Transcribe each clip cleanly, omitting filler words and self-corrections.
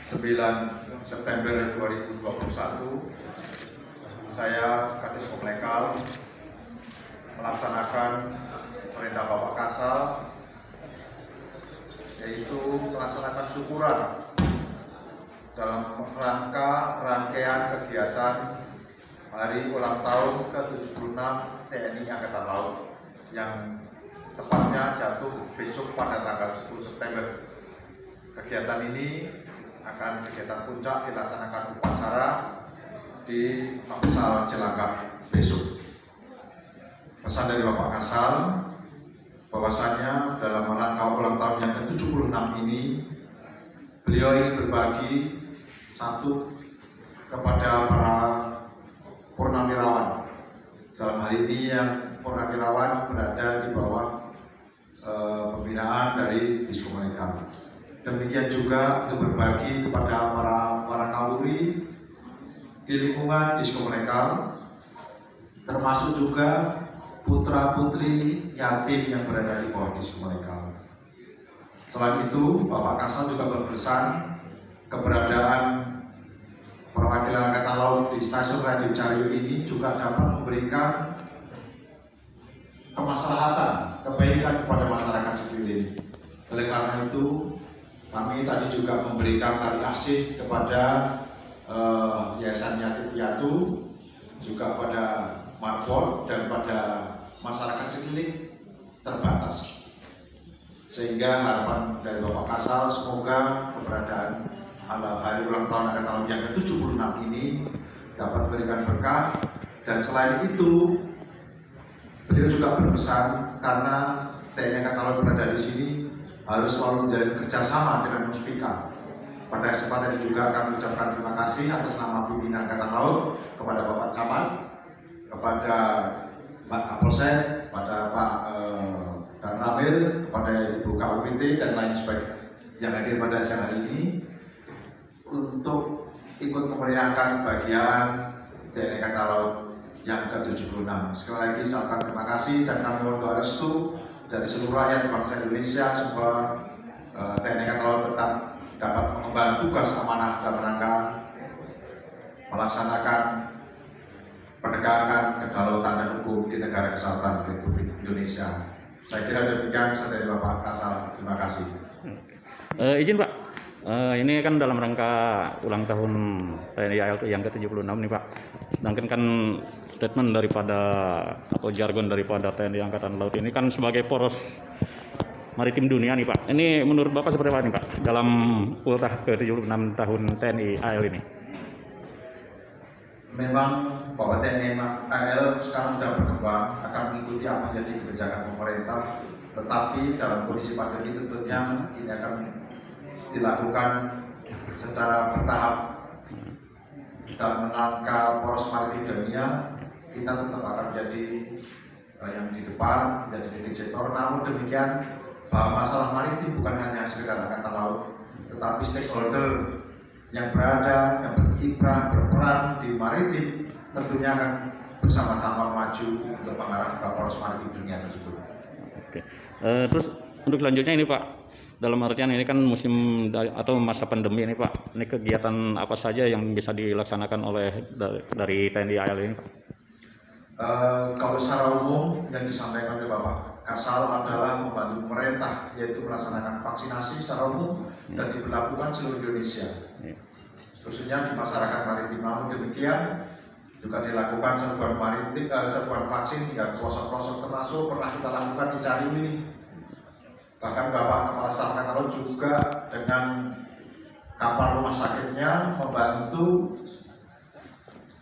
9 September 2021, saya Kadis Komunekal melaksanakan perintah Bapak Kasal, yaitu melaksanakan syukuran dalam rangkaian kegiatan Hari Ulang Tahun ke-76 TNI Angkatan Laut yang tepatnya jatuh besok pada tanggal 10 September. Kegiatan ini akan kegiatan puncak dilaksanakan upacara di Mapsal Cilangkap besok. Pesan dari Bapak Kasal bahwasanya dalam rangka ulang tahun yang ke-76 ini beliau ingin berbagi satu kepada para purnawirawan. Dalam hal ini yang purnawirawan berada di bawah pembinaan dari Diskomunekal. Demikian juga untuk berbagi kepada para kaluri di lingkungan Diskomunekal, termasuk juga putra-putri yatim yang berada di bawah Diskomunekal. Selain itu, Bapak Kasal juga berpesan keberadaan perwakilan Angkatan Laut di Stasiun Radio Caryo ini juga dapat memberikan kemaslahatan, kebaikan kepada masyarakat sekeliling. Oleh karena itu, kami tadi juga memberikan tali asih kepada Yayasan Yatim Piatu, juga pada Marbot dan pada masyarakat sekeliling terbatas. Sehingga harapan dari Bapak Kasal semoga keberadaan Hari Ulang Tahun Angkatan Laut yang ke-76 ini dapat memberikan berkah. Dan selain itu, beliau juga berpesan karena TNI Angkatan Laut berada di sini harus selalu menjalin kerjasama dengan Muspika. Pada kesempatan ini juga kami ucapkan terima kasih atas nama pimpinan Angkatan Laut kepada Bapak Camat, kepada Pak Kapolsek, pada Pak Dan Ramil, kepada Ibu KUPT dan lain sebagainya yang hadir pada siang hari ini untuk ikut memeriahkan bagian TNI Angkatan Laut yang ke-76. Sekali lagi saya ucapkan terima kasih dan kami mohon doa restu dari seluruh rakyat bangsa Indonesia supaya TNI Angkatan Laut tetap dapat mengemban tugas amanah dalam rangka melaksanakan penegakan kedaulatan dan hukum di negara kesatuan Republik Indonesia. Saya kira demikian dari Bapak Kasal. Terima kasih. Izin Pak, ini kan dalam rangka ulang tahun TNI AL yang ke-76 nih Pak. Sedangkan kan statement daripada atau jargon daripada TNI Angkatan Laut ini kan sebagai poros maritim dunia nih Pak. Ini menurut Bapak seperti apa nih Pak dalam ultah ke-76 tahun TNI AL ini? Memang bahwa TNI AL sekarang sudah berkembang, akan mengikuti apa yang menjadi kebijakan pemerintah, tetapi dalam kondisi pandemi tentunya ini akan dilakukan secara bertahap. Dalam rangka poros maritim dunia, kita tetap akan menjadi yang di depan, menjadi leading sektor. Namun demikian, bahwa masalah maritim bukan hanya sekedar Angkatan Laut, tetapi stakeholder yang berada, yang berkiprah, berperan di maritim tentunya akan bersama-sama maju untuk mengarah ke poros maritim dunia tersebut. Oke. Terus untuk selanjutnya ini Pak, dalam artian ini kan musim atau masa pandemi ini Pak, ini kegiatan apa saja yang bisa dilaksanakan oleh dari TNI AL ini Pak? Kalau secara umum yang disampaikan oleh Bapak Kasal adalah membantu pemerintah, yaitu melaksanakan vaksinasi secara umum dan diberlakukan seluruh Indonesia, khususnya di masyarakat maritim. Namun demikian juga dilakukan serbuan maritim, serbuan vaksin hingga pelosok-pelosok, termasuk pernah kita lakukan di Caryo ini. Bahkan Bapak Kepala Staf Angkatan Laut juga dengan kapal rumah sakitnya membantu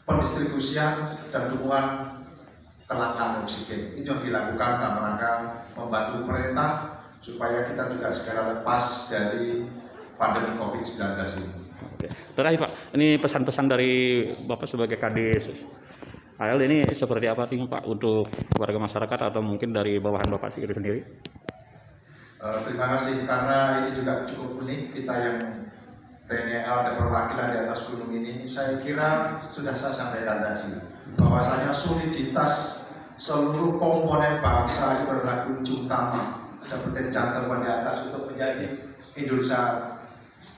pendistribusian dan dukungan kelangkaan oksigen. Itu yang dilakukan dalam rangka membantu pemerintah supaya kita juga segera lepas dari pandemi COVID-19 ini. Oke. Terakhir Pak, ini pesan-pesan dari Bapak sebagai Kadis AL ini seperti apa sih Pak untuk warga masyarakat atau mungkin dari bawahan Bapak sendiri? Terima kasih, karena ini juga cukup unik kita yang TNI AL dan perwakilan di atas gunung ini. Saya kira sudah saya sampaikan tadi bahwasanya soliditas seluruh komponen bangsa itu adalah kunci utama seperti dicantumkan di atas untuk menjadi Indonesia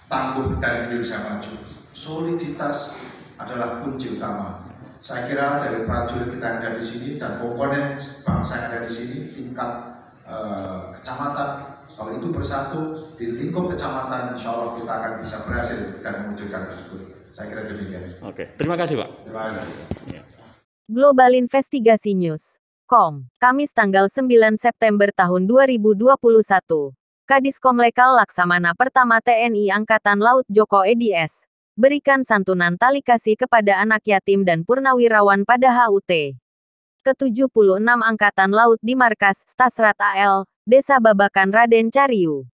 tangguh dan Indonesia maju. Soliditas adalah kunci utama. Saya kira dari prajurit kita yang ada di sini dan komponen bangsa yang ada di sini, tingkat kecamatan, kalau itu bersatu di lingkup kecamatan, insya Allah kita akan bisa berhasil dan mewujudkan tersebut. Saya kira demikian. Oke, terima kasih Pak. Terima kasih. Ya. Global Investigasi News.com, Kamis tanggal 9 September tahun 2021. Kadiskomlekal Laksamana Pertama TNI Angkatan Laut Joko Edi S. berikan santunan tali kasih kepada anak yatim dan purnawirawan pada HUT ke-76 Angkatan Laut di Markas Stasrat AL, Desa Babakan Raden Cariu,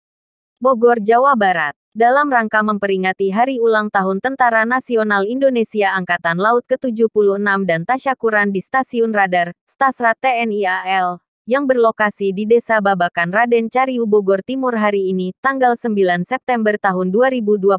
Bogor, Jawa Barat. Dalam rangka memperingati Hari Ulang Tahun Tentara Nasional Indonesia Angkatan Laut ke-76 dan tasyakuran di Stasiun Radar, Stasrat TNI AL, yang berlokasi di Desa Babakan Raden Cariu, Bogor Timur hari ini, tanggal 9 September tahun 2021.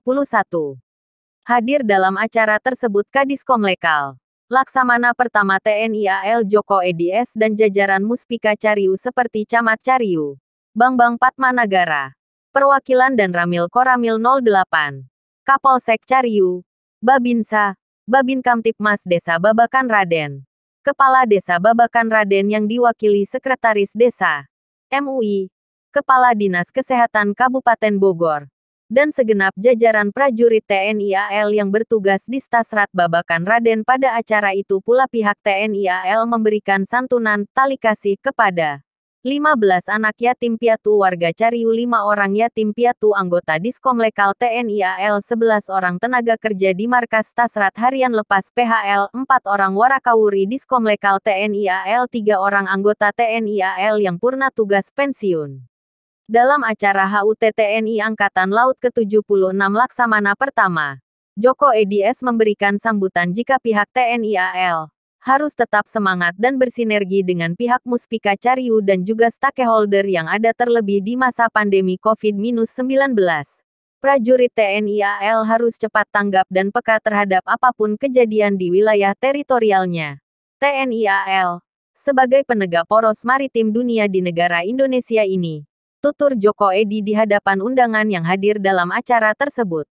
Hadir dalam acara tersebut Kadiskomlekal Laksamana Pertama TNI AL Joko Edi S dan jajaran Muspika Cariu seperti Camat Cariu, Bambang Patmanagara, Perwakilan dan Ramil Koramil 08, Kapolsek Cariu, Babinsa, Babin Kamtipmas Desa Babakan Raden, Kepala Desa Babakan Raden yang diwakili Sekretaris Desa, MUI, Kepala Dinas Kesehatan Kabupaten Bogor, dan segenap jajaran prajurit TNI AL yang bertugas di Stasrat Babakan Raden. Pada acara itu pula pihak TNI AL memberikan santunan tali kasih kepada 15 anak yatim piatu warga Cariu, 5 orang yatim piatu anggota Diskomlekal TNI AL, 11 orang tenaga kerja di Markas Stasrat Harian Lepas PHL, 4 orang warakawuri Diskomlekal TNI AL, 3 orang anggota TNI AL yang purna tugas pensiun. Dalam acara HUT TNI Angkatan Laut ke-76 Laksamana Pertama, Joko Edi S memberikan sambutan jika pihak TNI AL harus tetap semangat dan bersinergi dengan pihak Muspika Cariu dan juga stakeholder yang ada terlebih di masa pandemi COVID-19. Prajurit TNI AL harus cepat tanggap dan peka terhadap apapun kejadian di wilayah teritorialnya. TNI AL, sebagai penegak poros maritim dunia di negara Indonesia ini, tutur Joko Edi di hadapan undangan yang hadir dalam acara tersebut.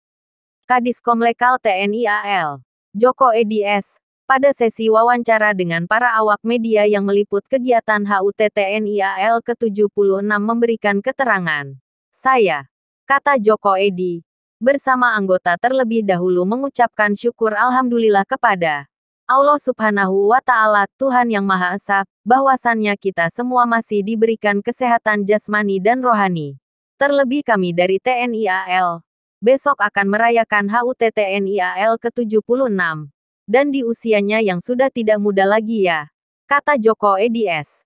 Kadiskomlekal TNI AL, Joko Edi S, pada sesi wawancara dengan para awak media yang meliput kegiatan HUT TNI AL ke-76 memberikan keterangan. Saya, kata Joko Edi, bersama anggota terlebih dahulu mengucapkan syukur alhamdulillah kepada Allah Subhanahu wa Ta'ala, Tuhan Yang Maha Esa, bahwasannya kita semua masih diberikan kesehatan jasmani dan rohani. Terlebih kami dari TNI AL, besok akan merayakan HUT TNI AL ke-76. Dan di usianya yang sudah tidak muda lagi ya, kata Joko Edi S.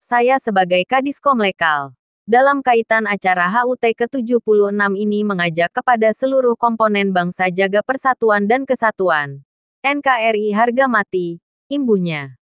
Saya sebagai Kadiskomlekal, dalam kaitan acara HUT ke-76 ini mengajak kepada seluruh komponen bangsa jaga persatuan dan kesatuan. NKRI harga mati, imbuhnya.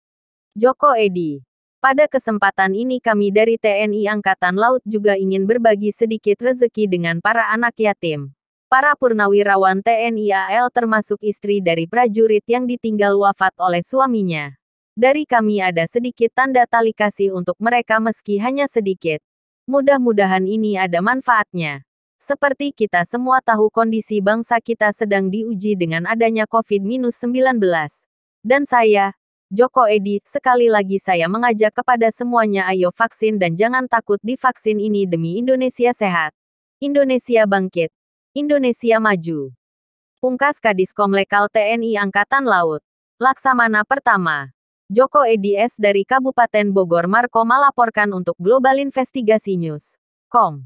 Joko Edi. Pada kesempatan ini kami dari TNI Angkatan Laut juga ingin berbagi sedikit rezeki dengan para anak yatim, para purnawirawan TNI AL termasuk istri dari prajurit yang ditinggal wafat oleh suaminya. Dari kami ada sedikit tanda tali kasih untuk mereka meski hanya sedikit. Mudah-mudahan ini ada manfaatnya. Seperti kita semua tahu kondisi bangsa kita sedang diuji dengan adanya COVID-19. Dan saya, Joko Edi, sekali lagi saya mengajak kepada semuanya ayo vaksin dan jangan takut divaksin ini demi Indonesia sehat. Indonesia bangkit. Indonesia maju. Pungkas Kadiskomlekal TNI Angkatan Laut. Laksamana Pertama. Joko Edi S dari Kabupaten Bogor Marko melaporkan untuk Global Investigasi News.com.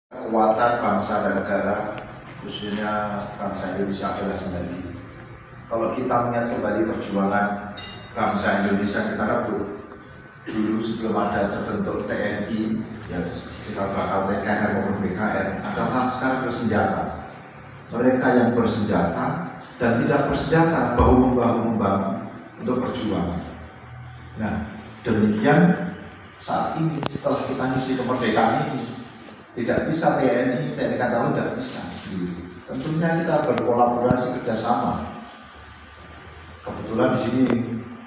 Kekuatan bangsa dan negara, khususnya bangsa Indonesia adalah sinergi. Kalau kita melihat kembali perjuangan bangsa Indonesia, kita rebut dulu sebelum ada terbentuk TNI, ya cikal bakal TKR maupun BKR, adalah laskar bersenjata. Mereka yang bersenjata dan tidak bersenjata bahu-membahu membangun untuk perjuangan. Nah, demikian saat ini setelah kita ngisi kemerdekaan ini, tidak bisa TNI Angkatan Laut tidak bisa. Tentunya kita berkolaborasi kerjasama. Kebetulan di sini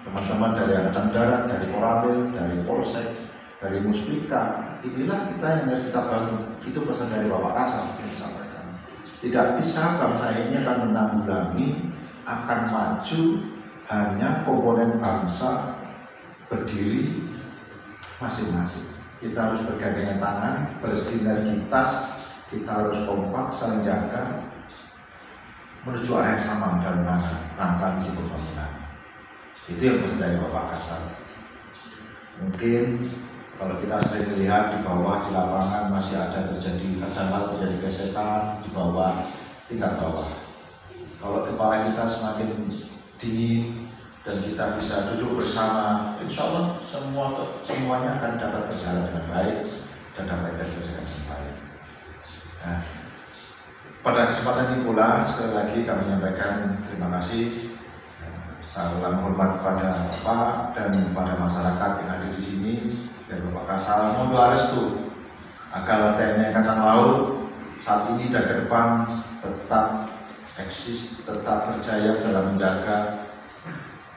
teman-teman dari Angkatan Darat, dari Koramil, dari Polsek, dari Muspika, inilah kita yang harus kita bangun. Itu pesan dari Bapak Kasal yang disampaikan. Tidak bisa bangsa ini akan menanggulangi, akan maju hanya komponen bangsa berdiri masing-masing. Kita harus bergandengan tangan, bersinergitas, kita harus kompak, saling jaga, menuju arah yang sama dalam rangka misi pembangunan. Itu yang pesan dari Bapak Kasal. Mungkin kalau kita sering melihat di bawah di lapangan masih ada kadang-kadang terjadi gesekan di bawah, tingkat bawah. Kalau kepala kita semakin dingin dan kita bisa duduk bersama, insya Allah semuanya akan dapat berjalan dengan baik dan dapat diselesaikan dengan baik. Nah, pada kesempatan ini pula sekali lagi kami menyampaikan terima kasih, salam hormat kepada Bapak dan kepada masyarakat yang ada di sini. Dan Bapak Kasal mohon doa restu agar TNI Angkatan Laut saat ini dan ke depan tetap eksis, tetap berjaya dalam menjaga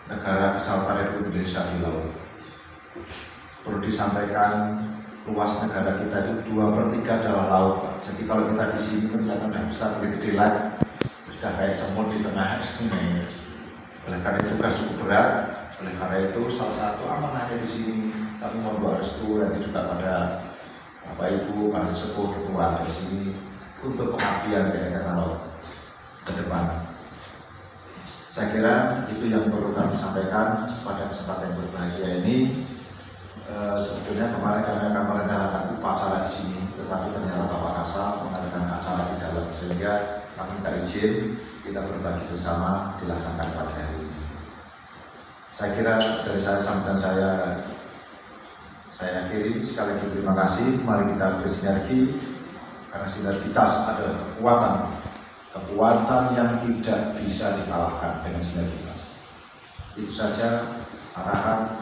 negara kesatuan Republik Indonesia di laut. Perlu disampaikan, luas negara kita itu 2/3 adalah laut, Pak. Jadi kalau kita di sini kelihatan tidak bisa gede-gede lagi, sudah kayak semut di tengah sungai. Oleh karena itu tugas cukup berat. Oleh karena itu salah satu amanahnya di sini kami mohon doa restu nanti juga pada Bapak Ibu, para sesepuh ketua di sini untuk pengabdian TNI Angkatan Laut ke depan. Saya kira itu yang perlu kami sampaikan pada kesempatan yang berbahagia ini. Sebetulnya kemarin kami akan merencanakan upacara di sini, tetapi ternyata Bapak Kasal mengadakan acara di dalam, sehingga kami minta izin kita berbagi bersama dilaksanakan pada hari ini. Saya kira dari sambutan saya akhiri. Sekali lagi terima kasih. Mari kita bersinergi, karena sinergitas adalah kekuatan yang tidak bisa dikalahkan dengan sinergitas. Itu saja arahan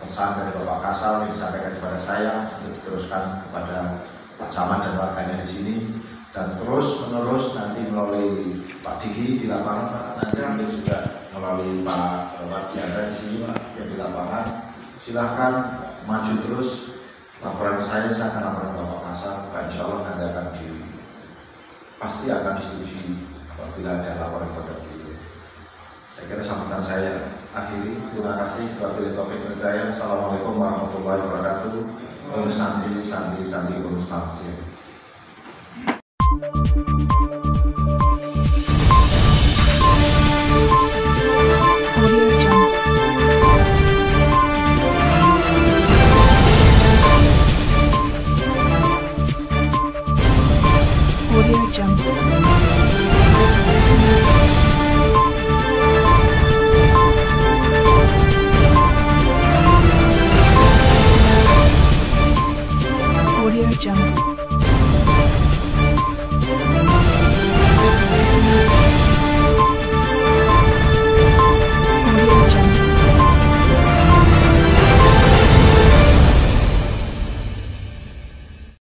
pesan dari Bapak Kasal yang disampaikan kepada saya untuk diteruskan kepada Pak Camat dan warganya di sini, dan terus menerus nanti melalui Pak Diki di lapangan, nanti juga melalui Pak Marjianda di sini Pak yang di lapangan. Silahkan maju terus. Laporan saya akan laporan Bapak Kasal, insya Allah nanti pasti akan disetujui apabila ada laporan kepada beliau. Saya kira sambutan saya akhiri. Terima kasih. Wabillahi taufiq wal hidayah. Assalamualaikum warahmatullahi wabarakatuh. Om Santi Santi Santi Om Selamat siang.